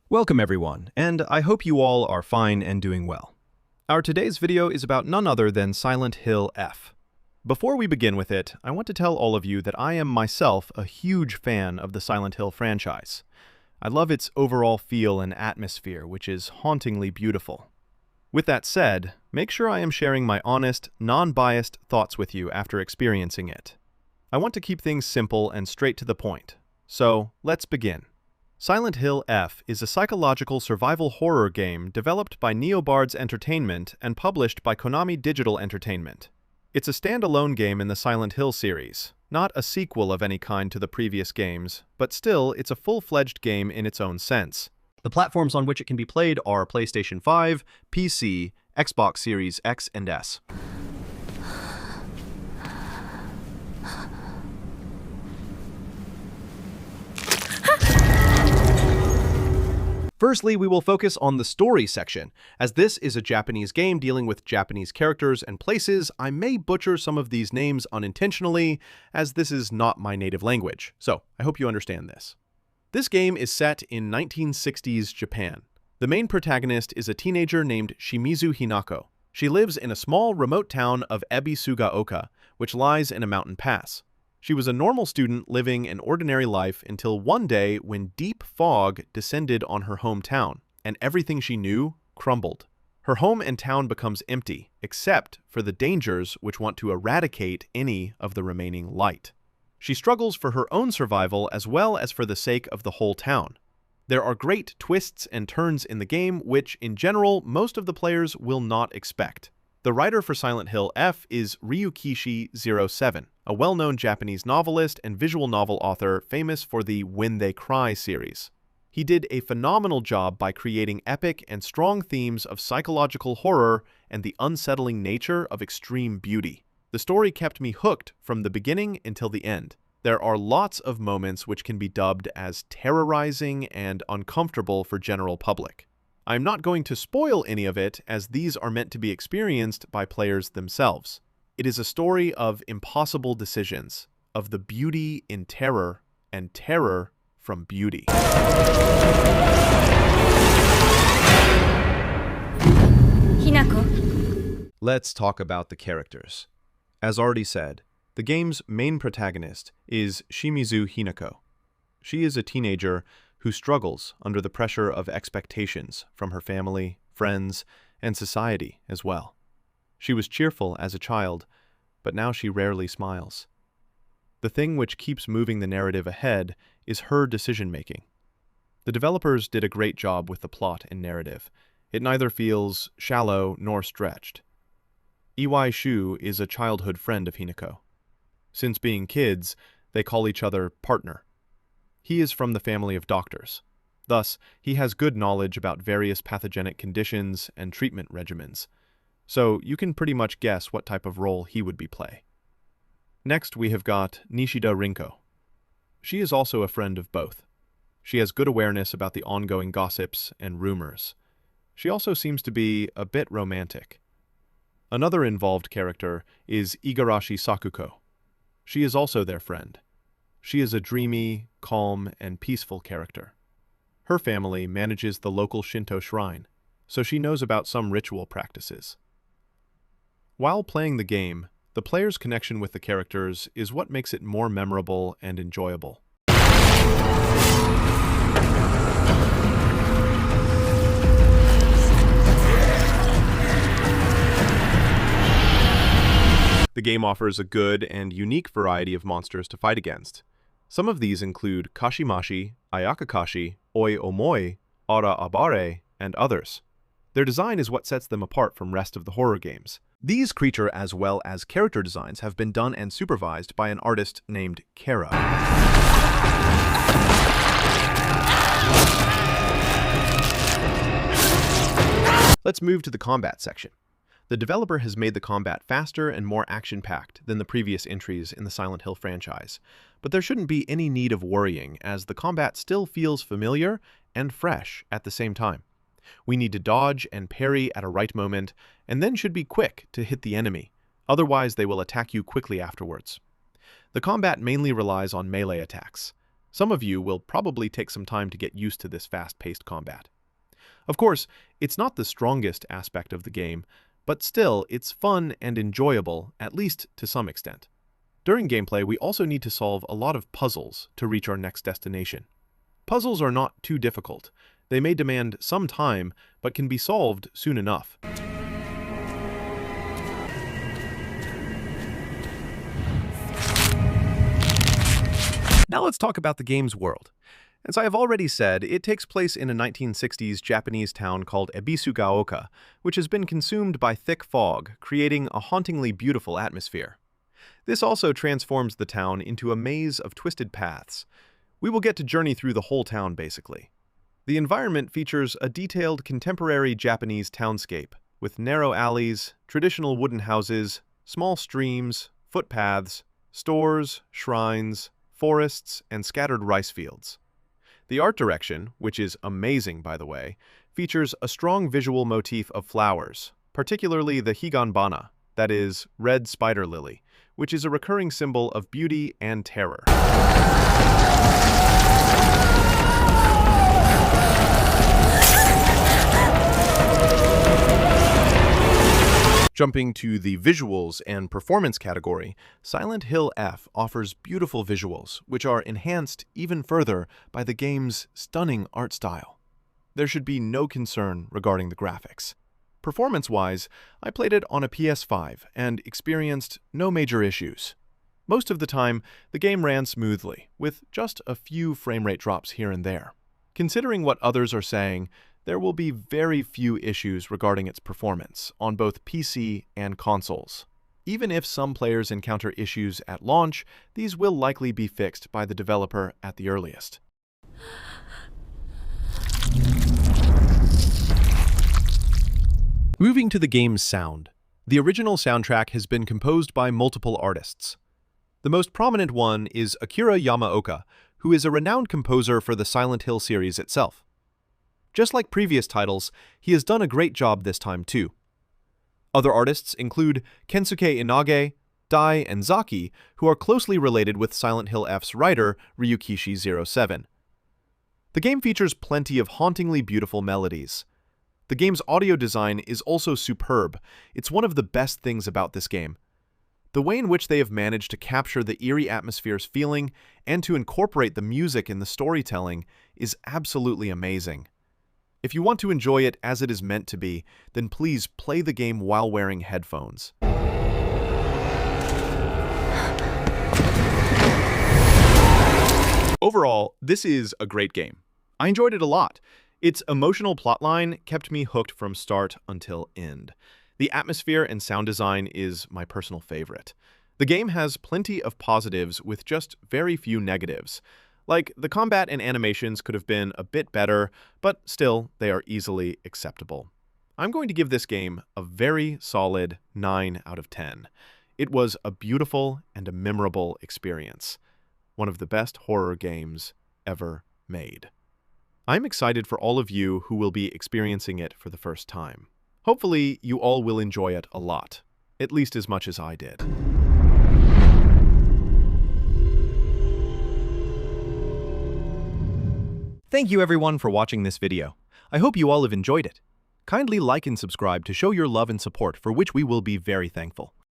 Welcome everyone, and I hope you all are fine and doing well. Our today's video is about none other than Silent Hill F. Before we begin with it, I want to tell all of you that I am myself a huge fan of the Silent Hill franchise. I love its overall feel and atmosphere, which is hauntingly beautiful. With that said, make sure I am sharing my honest, non-biased thoughts with you after experiencing it. I want to keep things simple and straight to the point. So, let's begin. Silent Hill F is a psychological survival horror game developed by Neobards Entertainment and published by Konami Digital Entertainment. It's a standalone game in the Silent Hill series, not a sequel of any kind to the previous games, but still it's a full-fledged game in its own sense. The platforms on which it can be played are PlayStation 5, PC, Xbox Series X and S. Firstly, we will focus on the story section. As this is a Japanese game dealing with Japanese characters and places, I may butcher some of these names unintentionally, as this is not my native language. So, I hope you understand this. This game is set in 1960s Japan. The main protagonist is a teenager named Shimizu Hinako. She lives in a small, remote town of Ebisugaoka, which lies in a mountain pass. She was a normal student living an ordinary life until one day when deep fog descended on her hometown, and everything she knew crumbled. Her home and town becomes empty, except for the dangers which want to eradicate any of the remaining light. She struggles for her own survival as well as for the sake of the whole town. There are great twists and turns in the game which, in general, most of the players will not expect. The writer for Silent Hill F is Ryukishi07, a well-known Japanese novelist and visual novel author famous for the When They Cry series. He did a phenomenal job by creating epic and strong themes of psychological horror and the unsettling nature of extreme beauty. The story kept me hooked from the beginning until the end. There are lots of moments which can be dubbed as terrorizing and uncomfortable for general public. I'm not going to spoil any of it, as these are meant to be experienced by players themselves. It is a story of impossible decisions, of the beauty in terror, and terror from beauty. Hinako. Let's talk about the characters. As already said, the game's main protagonist is Shimizu Hinako. She is a teenager who struggles under the pressure of expectations from her family, friends, and society as well. She was cheerful as a child, but now she rarely smiles. The thing which keeps moving the narrative ahead is her decision-making. The developers did a great job with the plot and narrative. It neither feels shallow nor stretched. Iwai Shu is a childhood friend of Hinako. Since being kids, they call each other partner. He is from the family of doctors. Thus, he has good knowledge about various pathogenic conditions and treatment regimens. So you can pretty much guess what type of role he would play. Next, we have got Nishida Rinko. She is also a friend of both. She has good awareness about the ongoing gossips and rumors. She also seems to be a bit romantic. Another involved character is Igarashi Sakuko. She is also their friend. She is a dreamy, calm, and peaceful character. Her family manages the local Shinto shrine, so she knows about some ritual practices. While playing the game, the player's connection with the characters is what makes it more memorable and enjoyable. The game offers a good and unique variety of monsters to fight against. Some of these include Kashimashi, Ayakakashi, Oi Omoi, Ara Abare, and others. Their design is what sets them apart from rest of the horror games. These creature as well as character designs have been done and supervised by an artist named Kara. Let's move to the combat section. The developer has made the combat faster and more action-packed than the previous entries in the Silent Hill franchise, but there shouldn't be any need of worrying, as the combat still feels familiar and fresh at the same time. We need to dodge and parry at a right moment, and then should be quick to hit the enemy, otherwise they will attack you quickly afterwards. The combat mainly relies on melee attacks. Some of you will probably take some time to get used to this fast-paced combat. Of course, it's not the strongest aspect of the game, but still, it's fun and enjoyable, at least to some extent. During gameplay, we also need to solve a lot of puzzles to reach our next destination. Puzzles are not too difficult. They may demand some time, but can be solved soon enough. Now let's talk about the game's world. As I have already said, it takes place in a 1960s Japanese town called Ebisugaoka, which has been consumed by thick fog, creating a hauntingly beautiful atmosphere. This also transforms the town into a maze of twisted paths. We will get to journey through the whole town, basically. The environment features a detailed contemporary Japanese townscape, with narrow alleys, traditional wooden houses, small streams, footpaths, stores, shrines, forests, and scattered rice fields. The art direction, which is amazing by the way, features a strong visual motif of flowers, particularly the higanbana, that is, red spider lily, which is a recurring symbol of beauty and terror. Jumping to the visuals and performance category, Silent Hill F offers beautiful visuals, which are enhanced even further by the game's stunning art style. There should be no concern regarding the graphics. Performance-wise, I played it on a PS5 and experienced no major issues. Most of the time, the game ran smoothly, with just a few frame rate drops here and there. Considering what others are saying, there will be very few issues regarding its performance on both PC and consoles. Even if some players encounter issues at launch, these will likely be fixed by the developer at the earliest. Moving to the game's sound. The original soundtrack has been composed by multiple artists. The most prominent one is Akira Yamaoka, who is a renowned composer for the Silent Hill series itself. Just like previous titles, he has done a great job this time too. Other artists include Kensuke Inage, Dai, and Zaki, who are closely related with Silent Hill F's writer, Ryukishi07. The game features plenty of hauntingly beautiful melodies. The game's audio design is also superb. It's one of the best things about this game. The way in which they have managed to capture the eerie atmosphere's feeling and to incorporate the music in the storytelling is absolutely amazing. If you want to enjoy it as it is meant to be, then please play the game while wearing headphones. Overall, this is a great game. I enjoyed it a lot. Its emotional plotline kept me hooked from start until end. The atmosphere and sound design is my personal favorite. The game has plenty of positives with just very few negatives. Like, the combat and animations could have been a bit better, but still, they are easily acceptable. I'm going to give this game a very solid 9 out of 10. It was a beautiful and a memorable experience. One of the best horror games ever made. I'm excited for all of you who will be experiencing it for the first time. Hopefully, you all will enjoy it a lot, at least as much as I did. Thank you everyone for watching this video. I hope you all have enjoyed it. Kindly like and subscribe to show your love and support, for which we will be very thankful.